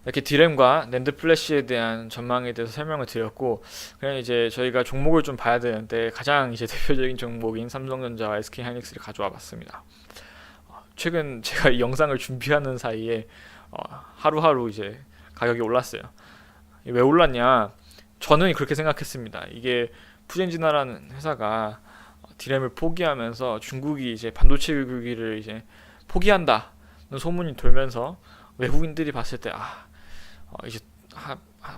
이렇게 디램과 낸드 플래시에 대한 전망에 대해서 설명을 드렸고, 그냥 이제 저희가 종목을 좀 봐야 되는데 가장 이제 대표적인 종목인 삼성전자와 SK하이닉스를 가져와 봤습니다. 최근 제가 이 영상을 준비하는 사이에 하루하루 이제 가격이 올랐어요. 왜 올랐냐? 저는 그렇게 생각했습니다. 이게 푸젠지나라는 회사가 디램을 포기하면서 중국이 이제 반도체 교육을 이제 포기한다는 소문이 돌면서 외국인들이 봤을 때 이제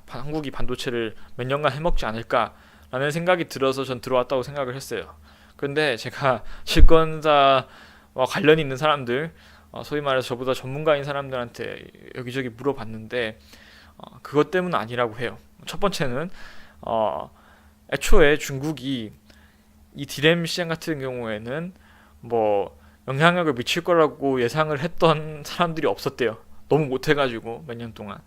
한국이 반도체를 몇 년간 해먹지 않을까라는 생각이 들어서 전 들어왔다고 생각을 했어요. 그런데 제가 증권사와 관련이 있는 사람들, 소위 말해서 저보다 전문가인 사람들한테 여기저기 물어봤는데 그것 때문은 아니라고 해요. 첫 번째는 애초에 중국이 이 디램 시장 같은 경우에는 뭐 영향력을 미칠 거라고 예상을 했던 사람들이 없었대요. 너무 못해가지고 몇 년 동안.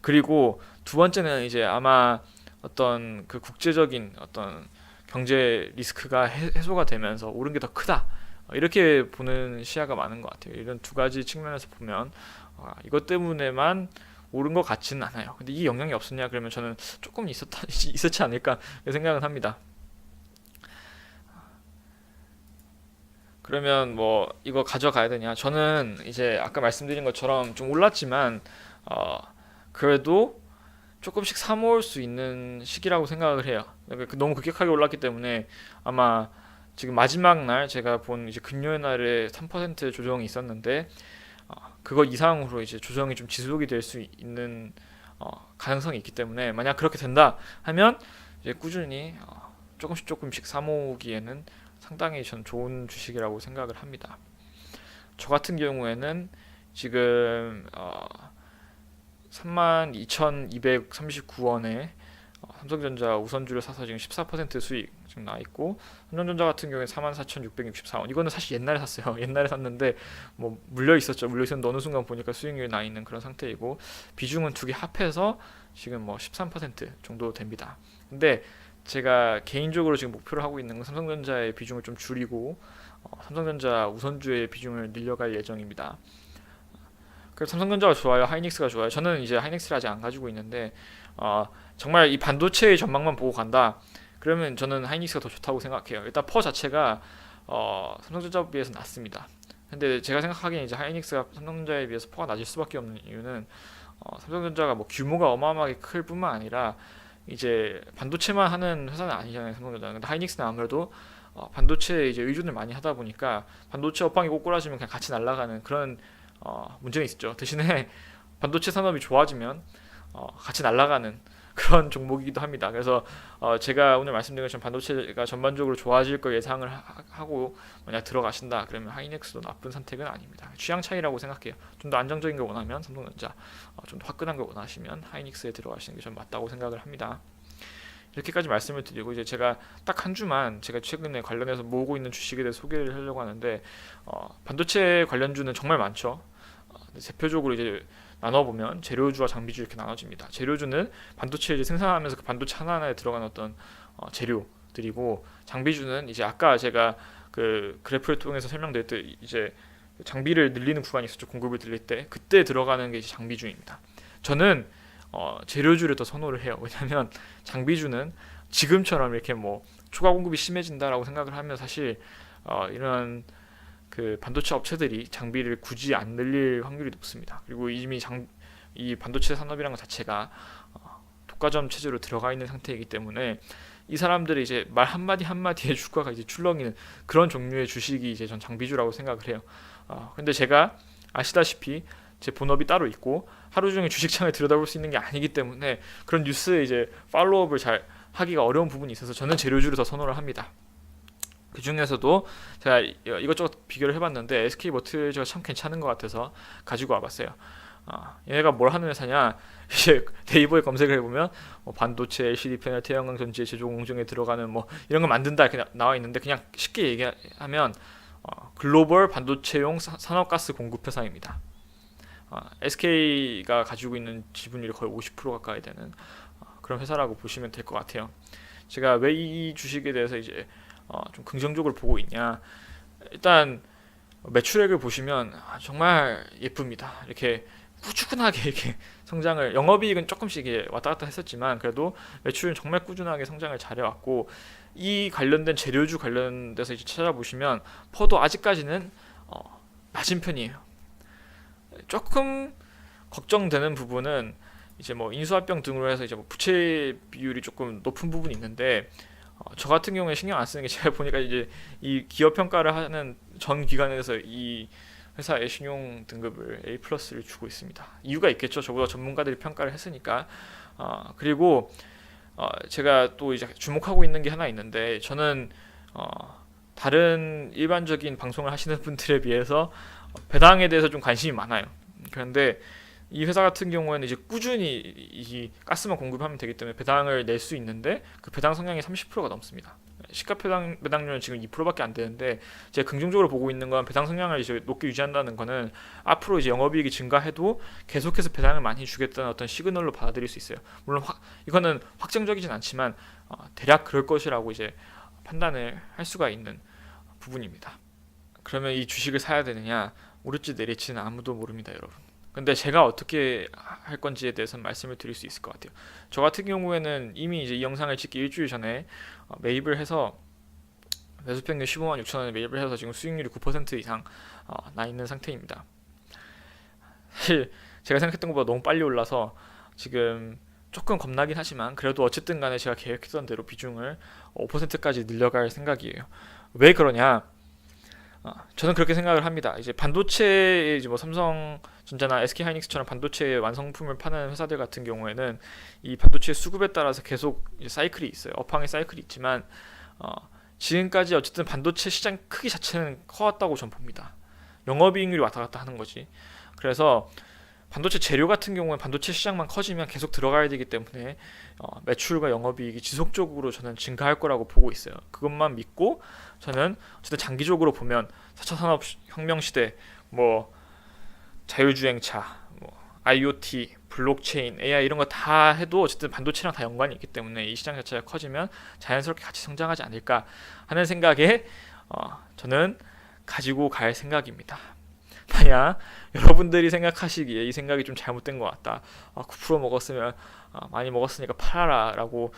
그리고 두 번째는 이제 아마 어떤 그 국제적인 어떤 경제 리스크가 해소가 되면서 오른 게 더 크다. 이렇게 보는 시야가 많은 것 같아요. 이런 두 가지 측면에서 보면 이것 때문에만 오른 것 같지는 않아요. 근데 이게 영향이 없었냐 그러면 저는 조금 있었지 않을까 생각은 합니다. 그러면 뭐 이거 가져가야 되냐? 저는 이제 아까 말씀드린 것처럼 좀 올랐지만 어, 그래도 조금씩 사 모을 수 있는 시기라고 생각을 해요. 그러니까 너무 급격하게 올랐기 때문에 아마 지금 마지막 날 제가 본 이제 금요일 날에 3% 조정이 있었는데 그거 이상으로 이제 조정이 좀 지속이 될 수 있는 가능성이 있기 때문에 만약 그렇게 된다 하면 이제 꾸준히 조금씩 사 모으기에는 상당히 전 좋은 주식이라고 생각을 합니다. 저 같은 경우에는 지금 32,239원에 삼성전자 우선주를 사서 지금 14% 수익 지금 나 있고, 삼성전자 같은 경우에 44,664원. 이거는 사실 옛날에 샀어요. 옛날에 샀는데 뭐 물려 있었죠. 물려 있었는데 어느 순간 보니까 수익률이 나 있는 그런 상태이고, 비중은 두 개 합해서 지금 뭐 13% 정도 됩니다. 근데 제가 개인적으로 지금 목표를 하고 있는 건 삼성전자의 비중을 좀 줄이고 삼성전자 우선주의 비중을 늘려갈 예정입니다. 그래서 삼성전자가 좋아요, 하이닉스가 좋아요. 저는 이제 하이닉스를 아직 안 가지고 있는데 정말 이 반도체의 전망만 보고 간다. 그러면 저는 하이닉스가 더 좋다고 생각해요. 일단 퍼 자체가 삼성전자에 비해서 낮습니다. 근데 제가 생각하기엔 이제 하이닉스가 삼성전자에 비해서 퍼가 낮을 수밖에 없는 이유는 삼성전자가 뭐 규모가 어마어마하게 클 뿐만 아니라 이제 반도체만 하는 회사는 아니잖아요, 삼성전자는. 근데 하이닉스는 아무래도 반도체에 이제 의존을 많이 하다 보니까 반도체 업황이 꼬꾸라지면 그냥 같이 날아가는 그런 문제는 있었죠. 대신에 반도체 산업이 좋아지면 같이 날아가는 그런 종목이기도 합니다. 그래서 제가 오늘 말씀드린 것처럼 반도체가 전반적으로 좋아질 걸 예상을 하고 만약 들어가신다 그러면 하이닉스도 나쁜 선택은 아닙니다. 취향 차이라고 생각해요. 좀 더 안정적인 걸 원하면 삼성전자, 좀 더 화끈한 걸 원하시면 하이닉스에 들어가시는 게 전 맞다고 생각을 합니다. 이렇게까지 말씀을 드리고 이제 제가 딱 한 주만 제가 최근에 관련해서 모으고 있는 주식에 대해 소개를 하려고 하는데 반도체 관련주는 정말 많죠. 대표적으로 이제 나눠보면 재료주와 장비주 이렇게 나눠집니다. 재료주는 반도체 이제 생산하면서 그 반도체 하나하나에 들어간 어떤 재료들이고, 장비주는 이제 아까 제가 그 그래프를 통해서 설명드렸듯 이제 장비를 늘리는 구간이 있었죠. 공급을 늘릴 때 그때 들어가는 게 이제 장비주입니다. 저는 재료주를 더 선호를 해요. 왜냐하면 장비주는 지금처럼 이렇게 뭐 추가 공급이 심해진다라고 생각을 하면 사실 이런 그 반도체 업체들이 장비를 굳이 안 늘릴 확률이 높습니다. 그리고 이미 이 반도체 산업이라는 것 자체가 독과점 체제로 들어가 있는 상태이기 때문에 이 사람들의 이제 말 한마디 한마디에 주가가 이제 출렁이는 그런 종류의 주식이 이제 전 장비주라고 생각을 해요. 근데 제가 아시다시피 제 본업이 따로 있고 하루 종일 주식창을 들여다볼 수 있는 게 아니기 때문에 그런 뉴스에 이제 팔로우업을 잘 하기가 어려운 부분이 있어서 저는 재료주를 더 선호를 합니다. 그 중에서도 제가 이것저것 비교를 해봤는데 SK머틀즈가 참 괜찮은 것 같아서 가지고 와봤어요. 얘네가 뭘 하는 회사냐? 이제 네이버에 검색을 해보면 반도체, LCD 패널, 태양광 전지의 제조 공정에 들어가는 뭐 이런 거 만든다 이렇게 나와 있는데, 그냥 쉽게 얘기하면 글로벌 반도체용 산업가스 공급 회사입니다. SK가 가지고 있는 지분율이 거의 50% 가까이 되는 그런 회사라고 보시면 될 것 같아요. 제가 왜 이 주식에 대해서 이제 좀 긍정적으로 보고 있냐? 일단 매출액을 보시면 정말 예쁩니다. 이렇게 꾸준하게 이렇게 성장을, 영업이익은 조금씩 이게 왔다 갔다 했었지만 그래도 매출은 정말 꾸준하게 성장을 잘해왔고, 이 관련된 재료주 관련돼서 이제 찾아보시면 퍼도 아직까지는 낮은 편이에요. 조금 걱정되는 부분은 이제 뭐 인수합병 등으로 해서 이제 뭐 부채 비율이 조금 높은 부분이 있는데, 저 같은 경우에 신경 안 쓰는 게, 제가 보니까 이제 이 기업 평가를 하는 전 기관에서 이 회사의 신용 등급을 A 플러스를 주고 있습니다. 이유가 있겠죠. 저보다 전문가들이 평가를 했으니까. 그리고 제가 또 이제 주목하고 있는 게 하나 있는데, 저는 다른 일반적인 방송을 하시는 분들에 비해서 배당에 대해서 좀 관심이 많아요. 그런데 이 회사 같은 경우에는 이제 꾸준히 이 가스만 공급하면 되기 때문에 배당을 낼 수 있는데, 그 배당 성향이 30%가 넘습니다. 시가 배당률은 지금 2%밖에 안 되는데, 제가 긍정적으로 보고 있는 건 배당 성향을 이제 높게 유지한다는 거는 앞으로 이제 영업이익이 증가해도 계속해서 배당을 많이 주겠다는 어떤 시그널로 받아들일 수 있어요. 물론 이거는 확정적이진 않지만 대략 그럴 것이라고 이제 판단을 할 수가 있는 부분입니다. 그러면 이 주식을 사야 되느냐, 오를지 내릴지는 아무도 모릅니다, 여러분. 근데 제가 어떻게 할 건지에 대해서는 말씀을 드릴 수 있을 것 같아요. 저 같은 경우에는 이미 이제 이 영상을 찍기 일주일 전에 매입을 해서, 매수평균 15만 6천 원에 매입을 해서 지금 수익률이 9% 이상 나 있는 상태입니다. 사실 제가 생각했던 것보다 너무 빨리 올라서 지금 조금 겁나긴 하지만, 그래도 어쨌든 간에 제가 계획했던 대로 비중을 5%까지 늘려갈 생각이에요. 왜 그러냐? 저는 그렇게 생각을 합니다. 이제 반도체, 이제 뭐 삼성전자나 SK하이닉스처럼 반도체 완성품을 파는 회사들 같은 경우에는 이 반도체 수급에 따라서 계속 이제 사이클이 있어요. 업황의 사이클이 있지만 지금까지 어쨌든 반도체 시장 크기 자체는 커왔다고 전 봅니다. 영업이익률이 왔다 갔다 하는 거지. 그래서 반도체 재료 같은 경우는 반도체 시장만 커지면 계속 들어가야 되기 때문에 매출과 영업이익이 지속적으로 저는 증가할 거라고 보고 있어요. 그것만 믿고 저는 어쨌든 장기적으로 보면 4차 산업혁명 시대, 뭐 자율주행차, 뭐 IoT, 블록체인, AI 이런 거 다 해도 어쨌든 반도체랑 다 연관이 있기 때문에 이 시장 자체가 커지면 자연스럽게 같이 성장하지 않을까 하는 생각에 저는 가지고 갈 생각입니다. 만약 여러분들이 생각하시기에 이 생각이 좀 잘못된 것 같다, 9% 먹었으면 많이 먹었으니까 팔아라 라고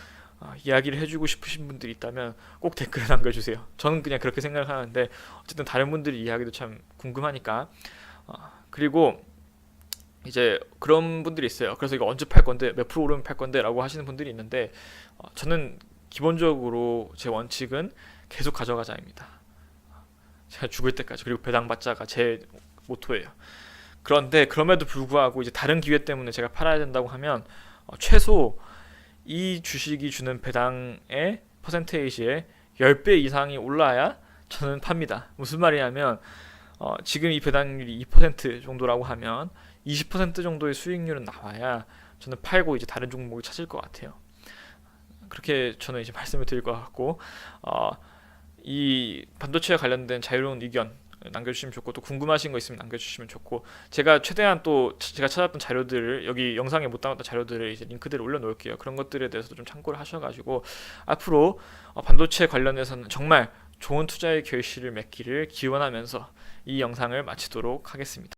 이야기를 해주고 싶으신 분들이 있다면 꼭 댓글에 남겨주세요. 저는 그냥 그렇게 생각을 하는데, 어쨌든 다른 분들의 이야기도 참 궁금하니까. 그리고 이제 그런 분들이 있어요. 그래서 이거 언제 팔 건데, 몇 프로 오르면 팔 건데 라고 하시는 분들이 있는데, 저는 기본적으로 제 원칙은 계속 가져가자입니다. 제가 죽을 때까지. 그리고 배당받자가 제 모토예요. 그런데 그럼에도 불구하고 이제 다른 기회 때문에 제가 팔아야 된다고 하면 최소 이 주식이 주는 배당의 퍼센테이지의 10배 이상이 올라야 저는 팝니다. 무슨 말이냐면 지금 이 배당률이 2% 정도라고 하면 20% 정도의 수익률은 나와야 저는 팔고 이제 다른 종목을 찾을 것 같아요. 그렇게 저는 이제 말씀을 드릴 것 같고, 이 반도체와 관련된 자유로운 의견 남겨주시면 좋고, 또 궁금하신 거 있으면 남겨주시면 좋고, 제가 최대한 또 제가 찾았던 자료들을, 여기 영상에 못 담았던 자료들을 이제 링크들을 올려놓을게요. 그런 것들에 대해서도 좀 참고를 하셔가지고 앞으로 반도체 관련해서는 정말 좋은 투자의 결실을 맺기를 기원하면서 이 영상을 마치도록 하겠습니다.